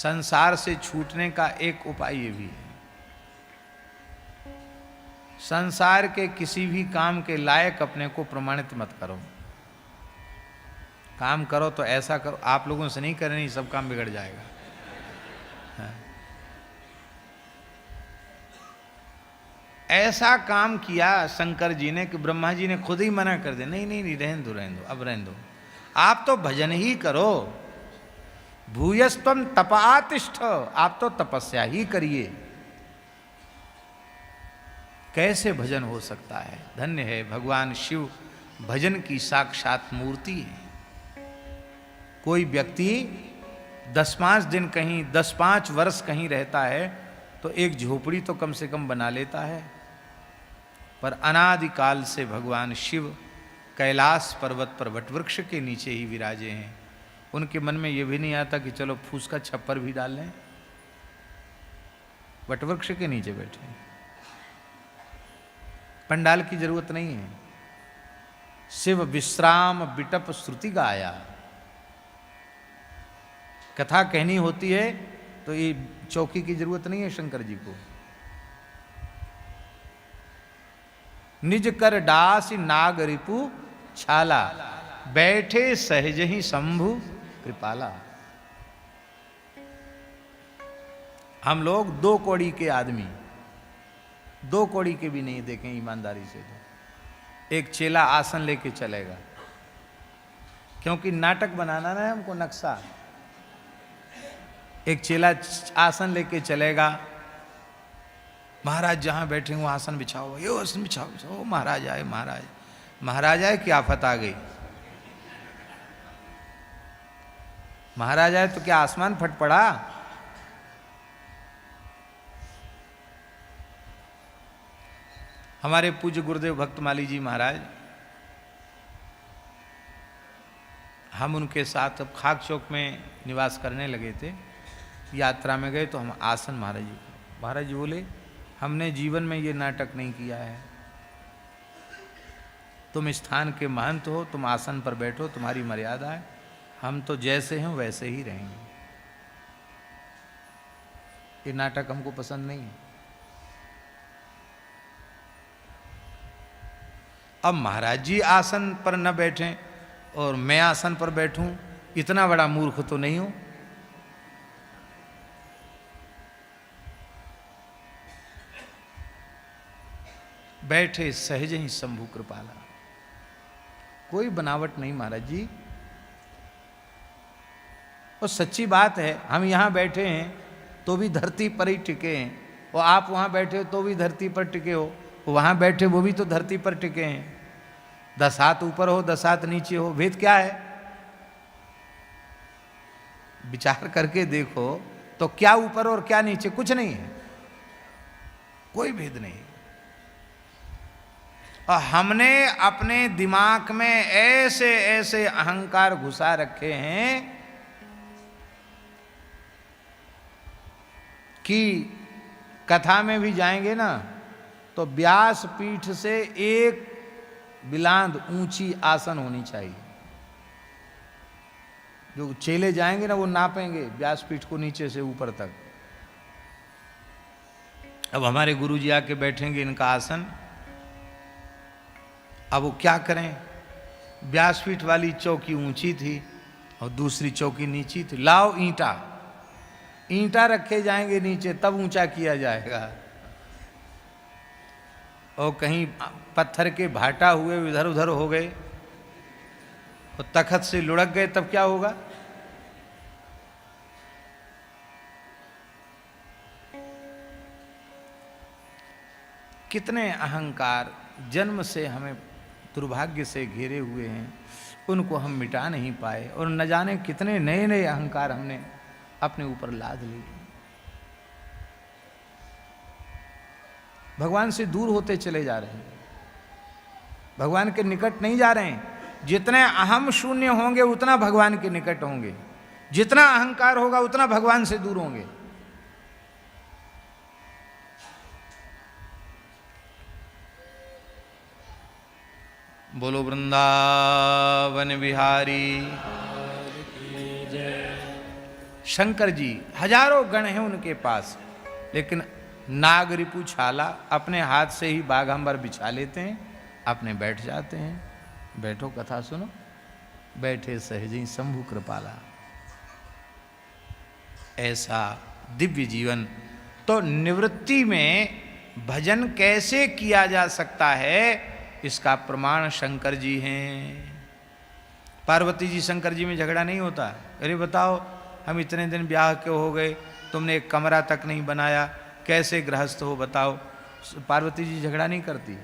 संसार से छूटने का एक उपाय ये भी है, संसार के किसी भी काम के लायक अपने को प्रमाणित मत करो। काम करो तो ऐसा करो, आप लोगों से नहीं करनी, सब काम बिगड़ जाएगा। हाँ। ऐसा काम किया शंकर जी ने कि ब्रह्मा जी ने खुद ही मना कर दिया, नहीं नहीं नहीं, रहने दो रहने दो, अब रहने दो, आप तो भजन ही करो। भूयस्तम तपातिष्ठ, आप तो तपस्या ही करिए। कैसे भजन हो सकता है? धन्य है भगवान शिव, भजन की साक्षात मूर्ति है। कोई व्यक्ति 10-5 दिन कहीं, 10-5 वर्ष कहीं रहता है तो एक झोपड़ी तो कम से कम बना लेता है, पर अनादिकाल से भगवान शिव कैलाश पर्वत पर वटवृक्ष के नीचे ही विराजे हैं। उनके मन में ये भी नहीं आता कि चलो फूस का छप्पर भी डाल लें, वटवृक्ष के नीचे बैठे हैं, पंडाल की जरूरत नहीं है। शिव विश्राम बिटप श्रुति गाया, कथा कहनी होती है तो ये चौकी की जरूरत नहीं है शंकर जी को। निज कर डास नाग रिपु छाला, बैठे सहज ही शंभु कृपाला। हम लोग 2 कौड़ी के आदमी, 2 कौड़ी के भी नहीं देखें ईमानदारी से तो। एक चेला आसन लेके चलेगा, क्योंकि नाटक बनाना ना है हमको, नक्शा। एक चेला आसन लेके चलेगा, महाराज जहां बैठे हो आसन बिछाओ, यो आसन बिछाओ बिछाओ, महाराज आए महाराज, महाराज आए क्या आफत आ गई, महाराज आए तो क्या आसमान फट पड़ा? हमारे पूज्य गुरुदेव भक्तमाली जी महाराज, हम उनके साथ अब खाक चौक में निवास करने लगे थे, यात्रा में गए तो हम आसन महाराज जी बोले, हमने जीवन में ये नाटक नहीं किया है, तुम स्थान के महंत हो, तुम आसन पर बैठो, तुम्हारी मर्यादा है, हम तो जैसे हैं वैसे ही रहेंगे, ये नाटक हमको पसंद नहीं है। अब महाराज जी आसन पर न बैठें और मैं आसन पर बैठूं, इतना बड़ा मूर्ख तो नहीं हूं। बैठे सहज ही शंभु कृपाला, कोई बनावट नहीं महाराज जी। और सच्ची बात है, हम यहां बैठे हैं तो भी धरती पर ही टिके हैं, और आप वहां बैठे हो तो भी धरती पर टिके हो, वहां बैठे वो भी तो धरती पर टिके हैं। 10 हाथ ऊपर हो 10 हाथ नीचे हो, भेद क्या है? विचार करके देखो तो क्या ऊपर और क्या नीचे, कुछ नहीं है, कोई भेद नहीं। और हमने अपने दिमाग में ऐसे ऐसे अहंकार घुसा रखे हैं कि कथा में भी जाएंगे ना तो व्यास पीठ से 1 बिलांद ऊंची आसन होनी चाहिए। जो चेले जाएंगे ना वो नापेंगे व्यास पीठ को नीचे से ऊपर तक। अब हमारे गुरु जी आके बैठेंगे इनका आसन, अब वो क्या करें? व्यासपीठ वाली चौकी ऊंची थी और दूसरी चौकी नीची थी, लाओ ईंटा रखे जाएंगे नीचे तब ऊंचा किया जाएगा, और कहीं पत्थर के भाटा हुए इधर उधर हो गए और तखत से लुढ़क गए तब क्या होगा? कितने अहंकार जन्म से हमें दुर्भाग्य से घेरे हुए हैं, उनको हम मिटा नहीं पाए, और न जाने कितने नए नए अहंकार हमने अपने ऊपर लाद लिए। भगवान से दूर होते चले जा रहे हैं, भगवान के निकट नहीं जा रहे हैं। जितने अहम शून्य होंगे उतना भगवान के निकट होंगे, जितना अहंकार होगा उतना भगवान से दूर होंगे। बोलो वृंदावन बिहारी। शंकर जी हजारों गण हैं उनके पास, लेकिन नाग रिपु छाला अपने हाथ से ही बाघंबर बिछा लेते हैं, अपने बैठ जाते हैं। बैठो कथा सुनो, बैठे सहजी शंभु कृपाला। ऐसा दिव्य जीवन। तो निवृत्ति में भजन कैसे किया जा सकता है, इसका प्रमाण शंकर जी हैं। पार्वती जी शंकर जी में झगड़ा नहीं होता। अरे बताओ, हम इतने दिन ब्याह के हो गए, तुमने एक कमरा तक नहीं बनाया, कैसे गृहस्थ हो बताओ। पार्वती जी झगड़ा नहीं करती।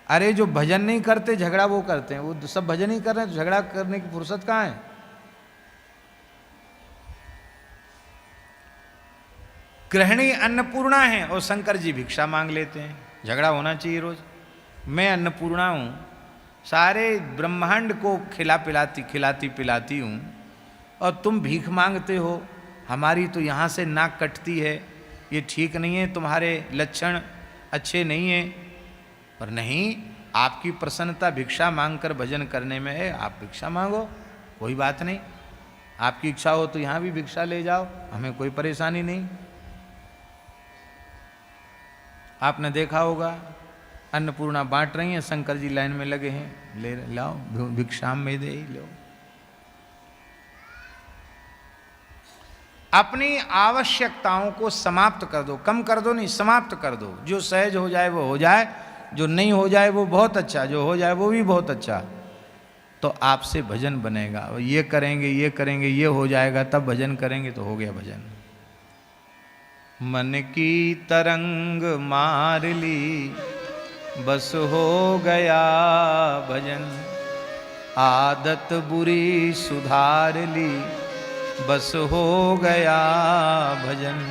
अरे जो भजन नहीं करते झगड़ा वो करते हैं। वो सब भजन ही कर रहे हैं तो झगड़ा करने की फुर्सत कहाँ है। गृहिणी अन्नपूर्णा है और शंकर जी भिक्षा मांग लेते हैं। झगड़ा होना चाहिए रोज। मैं अन्नपूर्णा हूँ, सारे ब्रह्मांड को खिलाती पिलाती हूँ, और तुम भीख मांगते हो। हमारी तो यहाँ से नाक कटती है, ये ठीक नहीं है, तुम्हारे लक्षण अच्छे नहीं हैं। पर नहीं, आपकी प्रसन्नता भिक्षा मांगकर भजन करने में है, आप भिक्षा मांगो, कोई बात नहीं। आपकी इच्छा हो तो यहाँ भी भिक्षा ले जाओ, हमें कोई परेशानी नहीं। आपने देखा होगा अन्नपूर्णा बांट रही हैं, शंकर जी लाइन में लगे हैं, ले लाओ भिक्षाम में दे लो। अपनी आवश्यकताओं को समाप्त कर दो, कम कर दो नहीं, समाप्त कर दो। जो सहज हो जाए वो हो जाए, जो नहीं हो जाए वो बहुत अच्छा, जो हो जाए वो भी बहुत अच्छा। तो आपसे भजन बनेगा। ये करेंगे ये हो जाएगा, तब भजन करेंगे तो हो गया भजन। मन की तरंग मार ली, बस हो गया भजन। आदत बुरी सुधार ली, बस हो गया भजन।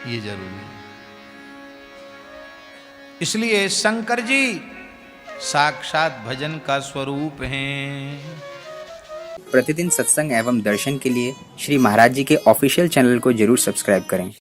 ये जरूरी है। इसलिए शंकर जी साक्षात भजन का स्वरूप हैं। प्रतिदिन सत्संग एवं दर्शन के लिए श्री महाराज जी के ऑफिशियल चैनल को जरूर सब्सक्राइब करें।